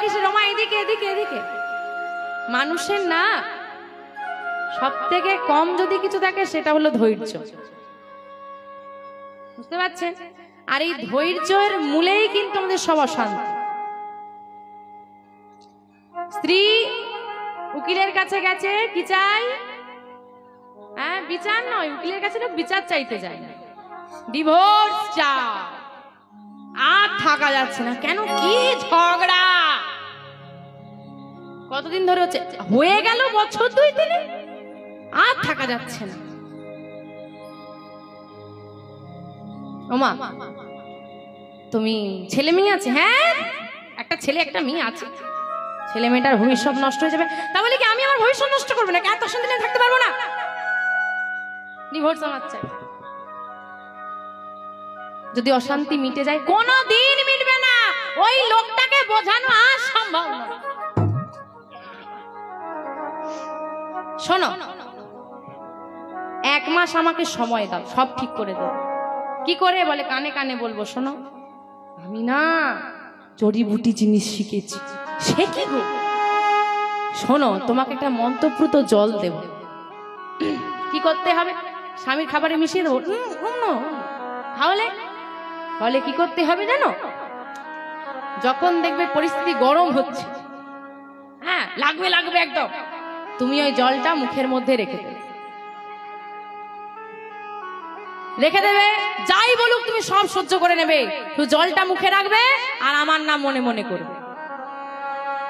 কিসে রমা, এদিকে এদিকে এদিকে। মানুষের না সব থেকে কম যদি কিছু থাকে সেটা হলো ধৈর্য, বুঝতে পারছেন? আর এই ধৈর্যের মূলেই কিন্তু আমাদের সব অশান্তি। স্ত্রী উকিলের কাছে গেছে, কি চাই? হ্যাঁ, বিচার নয়, উকিলের কাছে লোক বিচার চাইতে যায় না, ডিভোর্স চাই। আর থাকা যাচ্ছে না, কেন? কি ঝগড়া, কতদিন ধরে হচ্ছে, হয়ে গেল বছর 2-3, আর থাকা যাচ্ছে না। ওমা, তুমি ছেলে মেয়ে আছে? হ্যাঁ, একটা ছেলে একটা মেয়ে আছে। ছেলে মেয়েটার ভবিষ্যৎ নষ্ট হয়ে যাবে, তা বলে কি আমি আমার ভবিষ্যৎ নষ্ট করবো না? এত শান্তি নিয়ে থাকতে পারবো না? ডিভোর্স আমার চাই। যদি অশান্তি মিটে যায়, কোনোদিন মিটবে না, ওই লোকটাকে বোঝানো আর সম্ভব নয়। শোনো, 1 মাস আমাকে সময় দাও, সব ঠিক করে দেবো। কি করে? বলে কানে কানে বলবো, শোনো আমি না জড়িবুটি জিনিস শিখেছি। সে কি গো? শোনো, তোমাকে একটা মন্ত্রপ্রুত জল দেব। কি করতে হবে? স্বামীর খাবারে মিশিয়ে দেবো। তাহলে বলে কি করতে হবে জানো? যখন দেখবে পরিস্থিতি গরম হচ্ছে, হ্যাঁ লাগবে লাগবে একদম, তুমি ওই জলটা মুখের মধ্যে রেখে দেবে। রেখে দেবে, যাই বলুক তুমি সব সহ্য করে নেবে, শুধু জলটা মুখে রাখবে আর আমার নাম মনে মনে করবে।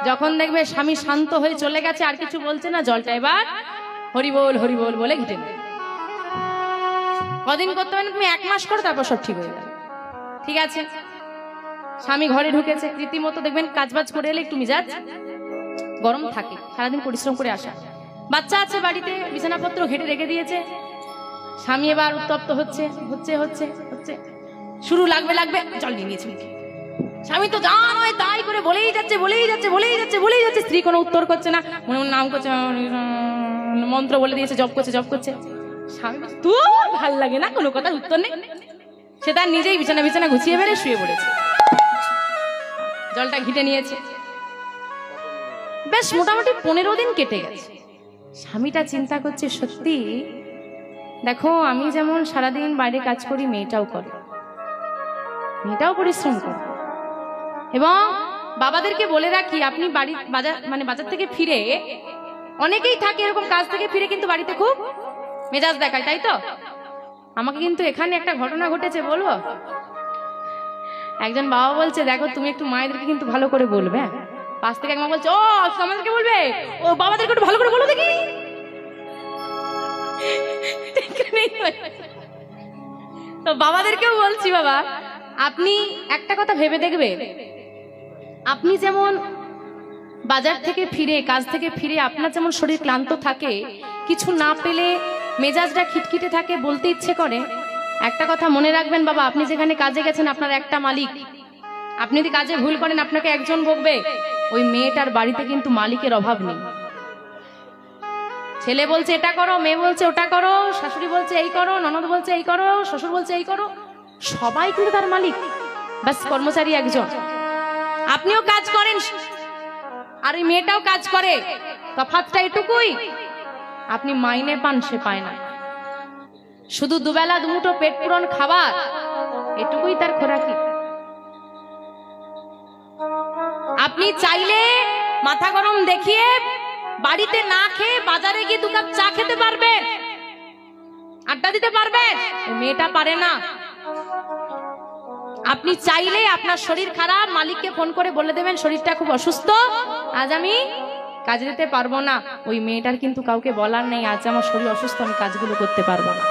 যখন দেখবে স্বামী শান্ত হয়ে চলে গেছে, আর কিছু বলছে না, জলটা এবার হরিবোল হরিবোল বলে ঘেটে নেবে। কদিন করতে হবে না, তুমি 1 মাস করো, তারপর সব ঠিক হয়ে যাবে। ঠিক আছে, স্বামী ঘরে ঢুকেছে, রীতিমতো দেখবেন কাজবাজ করে এলে একটু মিজাজ গরম থাকে, সারাদিন পরিশ্রম করে আসা, বাচ্চা আছে বাড়িতে, বিছানাপত্র ঘেটে রেখে দিয়েছে। স্বামী এবার উত্তপ্ত হচ্ছে হচ্ছে হচ্ছে হচ্ছে, শুরু লাগবে লাগবে, জল নিয়ে নিয়েছে মুখে। স্বামী তো যা নয় তাই করে বলেই যাচ্ছে বলেই যাচ্ছে বলেই যাচ্ছে বলেই যাচ্ছে, স্ত্রী কোনো উত্তর করছে না, মনে মনে নাম করছে, মন্ত্র বলে দিয়েছে, জপ করছে জপ করছে। স্বামী তোর ভাল লাগে না, কোনো কথার উত্তর নেই, সে তার নিজেই বিছানা বিছানা গুছিয়ে বেড়ে শুয়ে পড়েছে, জলটা ঘিটে নিয়েছে। বেশ মোটামুটি 15 দিন কেটে গেছে। স্বামীটা চিন্তা করছে, সত্যি দেখো আমি যেমন সারাদিন বাইরে কাজ করি, মেয়েটাও করে, মেয়েটাও পরিশ্রম করে। এবং বাবাদেরকে বলে রাখি, আপনি বাড়ি বাজার থেকে ফিরে, অনেকেই থাকে এরকম কাজ থেকে ফিরে কিন্তু বাড়িতে খুব মেজাজ দেখায়, তাই তো? আমাকে কিন্তু এখানে একটা ঘটনা ঘটেছে, বলবো? একজন বাবা বলছে, দেখো তুমি একটু মায়েদেরকে কিন্তু ভালো করে বলবে। পাশ থেকে এক মা বলছে, ও আমাদেরকে বলবে, ও বাবাদেরকে একটু ভালো করে বলো দেখি। তো বাবাদেরকেও বলছি, বাবা আপনি একটা কথা ভেবে দেখবে, আপনি যেমন বাজার থেকে ফিরে, কাজ থেকে ফিরে আপনার যেমন শরীর ক্লান্ত থাকে, কিছু না পেলে মেজাজটা খিটখিটে থাকে, বলতে ইচ্ছে করে, একটা কথা মনে রাখবেন বাবা, আপনি যেখানে কাজে গেছেন আপনার একটা মালিক, আপনি যদি কাজে ভুল করেন আপনাকে একজন বকবে, ওই মেয়েটার বাড়িতে কিন্তু মালিকের অভাব নেই। ছেলে বলছে এটা করো, মেয়ে বলছে ওটা করো, শাশুড়ি বলছে এই করো, ননদ বলছে এই করো, শ্বশুর বলছে এই করো, সবাই কিন্তু তার মালিক, বাস কর্মচারী একজন। আপনিও কাজ করেন আর ওই মেয়েটাও কাজ করে, তফাৎটা এটুকুই, আপনি মাইনে পান, সে পায় না। শুধু দুবেলা দুমুঠো পেট পূরণ খাবার, এটুকুই তার খোরাকি। আপনি চাইলে মাথা গরম দেখিয়ে বাড়িতে না খেয়ে বাজারে গিয়ে 2 কাপ চা খেতে পারবেন, আড্ডা দিতে পারবেন, মেয়েটা পারে না। আপনি চাইলে আপনার শরীর খারাপ, মালিককে ফোন করে বলে দেবেন শরীরটা খুব অসুস্থ, আজ আমি কাজে যেতে পারবো না, ওই মেয়েটার কিন্তু কাউকে বলার নেই, আজ আমার শরীর অসুস্থ, আমি কাজগুলো করতে পারবো না।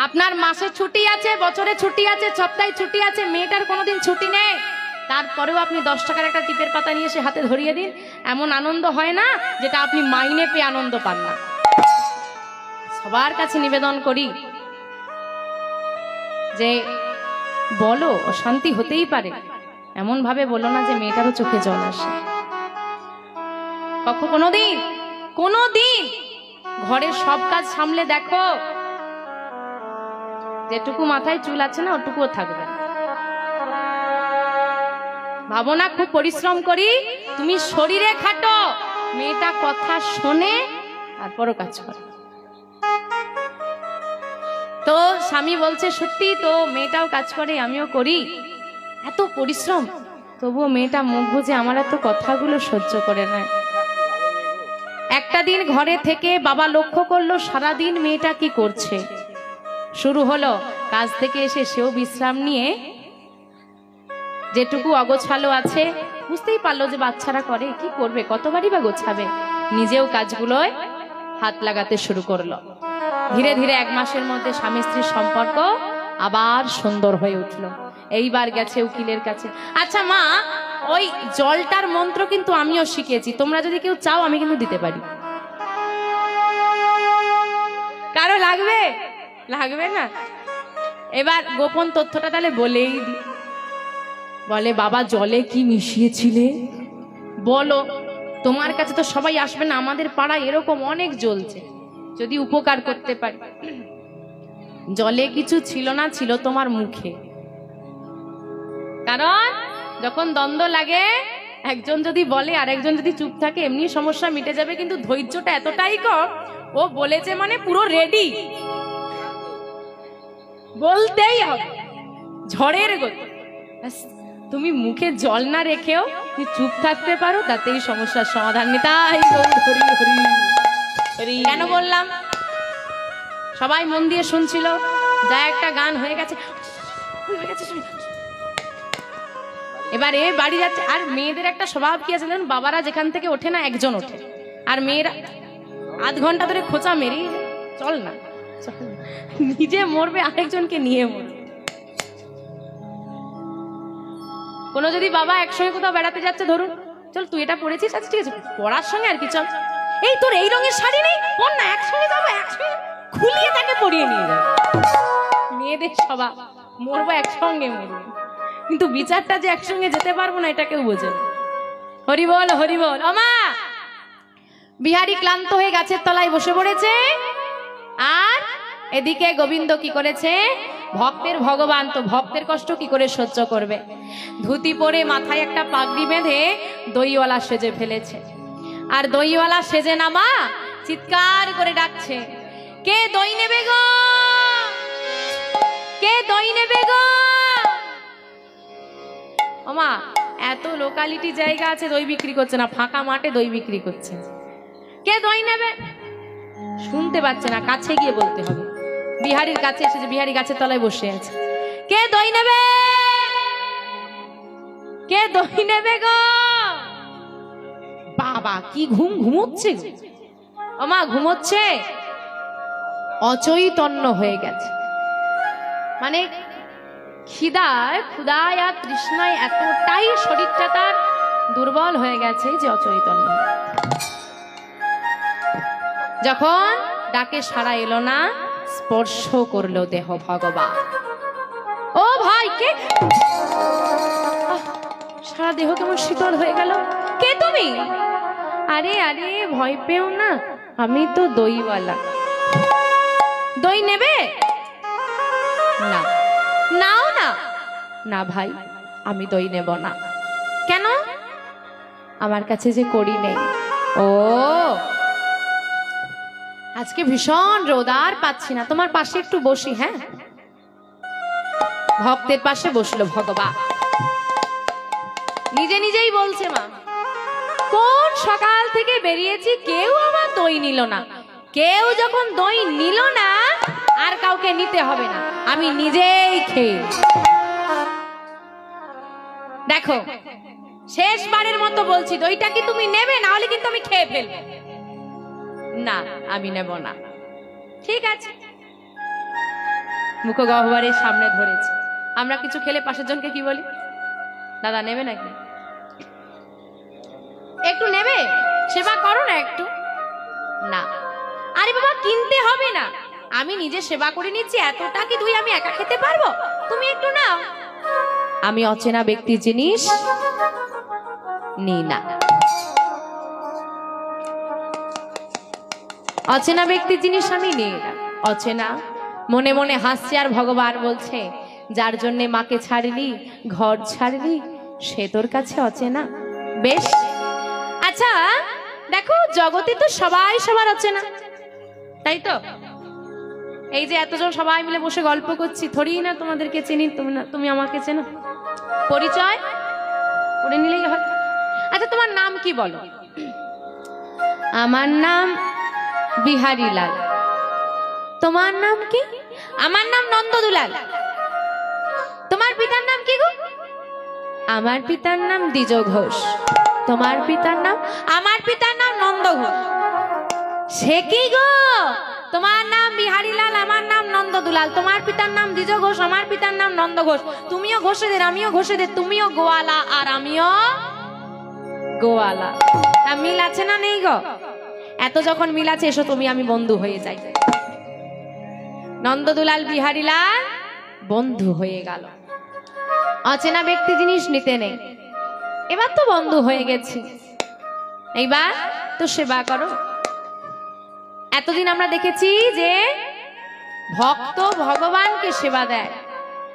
আপনার মাসে ছুটি আছে, বছরে ছুটি আছে, সপ্তাহে ছুটি আছে, মেয়েটার কোনোদিন ছুটি নেই, তারপরেও আপনি 10 টাকার একটা টিপের পাতা নিয়ে এসে হাতে ধরিয়ে দিন, এমন আনন্দ হয় না যেটা আপনি মাইনে পেয়ে আনন্দ পান না। সবার কাছে নিবেদন করি যে বলো, অশান্তি হতেই পারে, এমন ভাবে বলো না যে মেয়েটারও চোখে জল আসে। কোনোদিন ঘরের সব কাজ সামলে দেখো, যেটুকু মাথায় চুল আছে না ওটুকুও থাকবে। ভাবো না খুব পরিশ্রম করি, তুমি শরীরে খাটো, মেয়েটা কথা শোনে তারপরও কাজ করে। তো স্বামী বলছে সত্যি তো, মেয়েটাও কাজ করে আমিও করি, এত পরিশ্রম, তবুও মেয়েটা মুখ বুজে আমার এত কথাগুলো সহ্য করে নেয়। একটা দিন ঘরে থেকে বাবা লক্ষ্য করলো সারাদিন মেয়েটা কি করছে। শুরু হলো কাজ থেকে এসে সেও বিশ্রাম নিয়ে যেটুকু অগোছালো আছে, বুঝতেই পারলো যে বাচ্চারা করে, কি করবে, কতবারই বা গোছাবে, নিজেও কাজগুলোয় হাত লাগাতে শুরু করলো। ধীরে ধীরে 1 মাসের মধ্যে স্বামী স্ত্রীর সম্পর্ক আবার সুন্দর হয়ে উঠলো। এইবার গেছে উকিলের কাছে। আচ্ছা মা, ওই জলটার মন্ত্র কিন্তু আমিও শিখেছি, তোমরা যদি কেউ চাও আমি কিন্তু দিতে পারি। কারো লাগবে? লাগবে না? এবার গোপন তথ্যটা তাহলে বলেই দি। বলে বাবা জলে কি মিশিয়েছিলে বলো, তোমার কাছে তো সবাই আসবে না, আমাদের পাড়ায় এরকম অনেক জ্বলছে, যদি উপকার করতে পারি। জলে কিছু ছিল না, ছিল তোমার মুখে। কারণ যখন দ্বন্দ্ব লাগে, একজন যদি বলে আর একজন যদি চুপ থাকে, এমনি সমস্যা মিটে যাবে, কিন্তু ধৈর্যটা এতটাই কম, ও বলেছে মানে পুরো রেডি, বলতেই হবে, ঝড়ের গতি। তুমি মুখে জল না রেখেও তুমি চুপ থাকতে পারো, তাতেই সমস্যার সমাধান। নিতাই হরি হরি। কেন বললাম? সবাই মন দিয়ে শুনছিল, যা একটা গান হয়ে গেছে। এবারে বাড়ি যাচ্ছে, আর মেয়েদের একটা স্বভাব কি আছে জানেন, বাবারা যেখান থেকে ওঠে না একজন ওঠে, আর মেয়েরা আধ ঘন্টা ধরে খোঁচা মেরি, চল না, নিজে মরবে আরেকজনকে নিয়ে মরবে। কোনো যদি বাবা একসঙ্গে কোথাও বেড়াতে যাচ্ছে, ধরুন চল তুই এটা পরেছিস, আচ্ছা ঠিক আছে পড়ার সঙ্গে আর কি, চল এই তোর এই রঙের শাড়ি নেই, পর না, একসঙ্গে যাবো, একসঙ্গে খুলিয়ে তাকে পরিয়ে নিয়ে যাবে। মেয়েদের স্বভাব, মরবো একসঙ্গে মরবো, কিন্তু বিচারটা যে একসঙ্গে যেতে পারবো না এটা কেউ বোঝে না। হরি বল হরি বল। আমা বিহারী ক্লান্ত হয়ে গাছের তলায় বসে পড়েছে, আর এদিকে গোবিন্দ কি করেছে, ভক্তের ভগবান তো ভক্তের কষ্ট কি করে সহ্য করবে, ধুতি পরে মাথায় একটা পাগড়ি বেঁধে দইওয়ালা সেজে ফেলেছে। আর দইওয়ালা সেজে নামা চিৎকার করে ডাকছে, কে দই নেবে গো, কে দই নেবে গো। ওমা এত লোকালিটি জায়গা আছে, দই বিক্রি করছে না, ফাঁকা মাঠে দই বিক্রি করছে, কে দই নেবে। শুনতে পাচ্ছে না, কাছে গিয়ে বলতে হবে। বিহারীর কাছে এসেছে, বিহারী গাছের তলায় বসে আছে, কে দই নেবে, কে দই নেবে গো। বাবা কি ঘুমোচ্ছে, ওমা ঘুমোচ্ছে, অচৈতন্য হয়ে গেছে, মানে খিদায় ক্ষুদায় আর তৃষ্ণায় এতটাই শরীরটা তার দুর্বল হয়ে গেছে যে অচৈতন্য। যখন ডাকে সাড়া এলো না, স্পর্শ করলো দেহ ভগবান। ও ভাই কে, সারা দেহ কেমন শীতল হয়ে গেল, কে তুমি। আরে আরে ভয় পেও না, আমি তো দইওয়ালা, দই নেবে না, নাও না। না ভাই আমি দই নেব না। কেন? আমার কাছে যে কড়ি নেই। ও আজকে ভীষণ রোদ, আর পাচ্ছি না, তোমার পাশে একটু বসি। হ্যাঁ, ভক্তের পাশে বসলো ভগবান, নিজে নিজেই বলছে, মা কোন সকাল থেকে বেরিয়েছি, কেউ আমার দই নিল না, কেউ যখন দই নিল না আর কাউকে নিতে হবে না, আমি নিজেই খেয়ে। দেখো শেষবারের মতো বলছি, দইটা কি তুমি নেবে, না হলে কিন্তু আমি খেয়ে ফেলবো। না আমি নেব না। ঠিক আছে, মুখ গহ্বরের সামনে ধরেছে। আমরা কিছু খেলে পাশের জনকে কি বলি, দাদা নেবে নাকি, একটু নেবে, সেবা করো না একটু। না আরে বাবা কিনতে হবে না, আমি নিজে সেবা করে নিচ্ছি, এতটা কি দই আমি একা খেতে পারবো, তুমি একটু নাও। আমি অচেনা ব্যক্তির জিনিস নিই না, অচেনা ব্যক্তির জিনিস আমি নিই না। অচেনা মনে মনে হাসছে, আর ভগবান বলছে, যার জন্য মাকে ছাড়লি, ঘর ছাড়লি, সে তোর কাছে অচেনা। বেশ, আচ্ছা দেখো জগতে তো সবাই সবার অচেনা, তাই তো? এই যে এতজন সবাই মিলে বসে গল্প করছি, থরি না তোমাদেরকে চিনি, তুমি আমাকে চেনো, পরিচয় করে নিলেই হয়। আচ্ছা তোমার নাম কি বলো? আমার নাম বিহারী লাল। তোমার নাম কি? আমার নাম নন্দদুলাল। তোমার পিতার নাম কি গো? আমার পিতার নাম দ্বিজ ঘোষ। তোমার পিতার নাম? আমার পিতার নাম নন্দ ঘোষ। সে কি গো, তোমার নাম বিহারী লাল, আমার নাম নন্দদুলাল, তোমার পিতার নাম দ্বিজ ঘোষ, আমার পিতার নাম নন্দ ঘোষ, তুমিও ঘোষেদের আমিও ঘোষেদের, তুমিও গোয়ালা আর আমিও গোয়ালা। তা মিল আছে না নেই গো? এত যখন মিল আছে, এসো তুমি আমি বন্ধু হয়ে যাই। নন্দদুলাল বিহারী লাল বন্ধু হয়ে গেল। অচেনা ব্যক্তি জিনিস নিতে নেই, এবার তো বন্ধু হয়ে গেছি, এইবার তো সেবা করো। এতদিন আমরা দেখেছি যে ভক্ত ভগবানকে সেবা দেয়,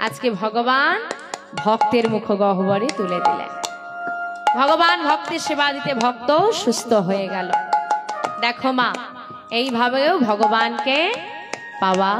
আজকে ভগবান ভক্তের মুখ গহ্বরে তুলে দিলেন। ভগবান ভক্তের সেবা দিতে ভক্ত সুস্থ হয়ে গেল। দেখো মা, এইভাবেও ভগবানকে পাওয়া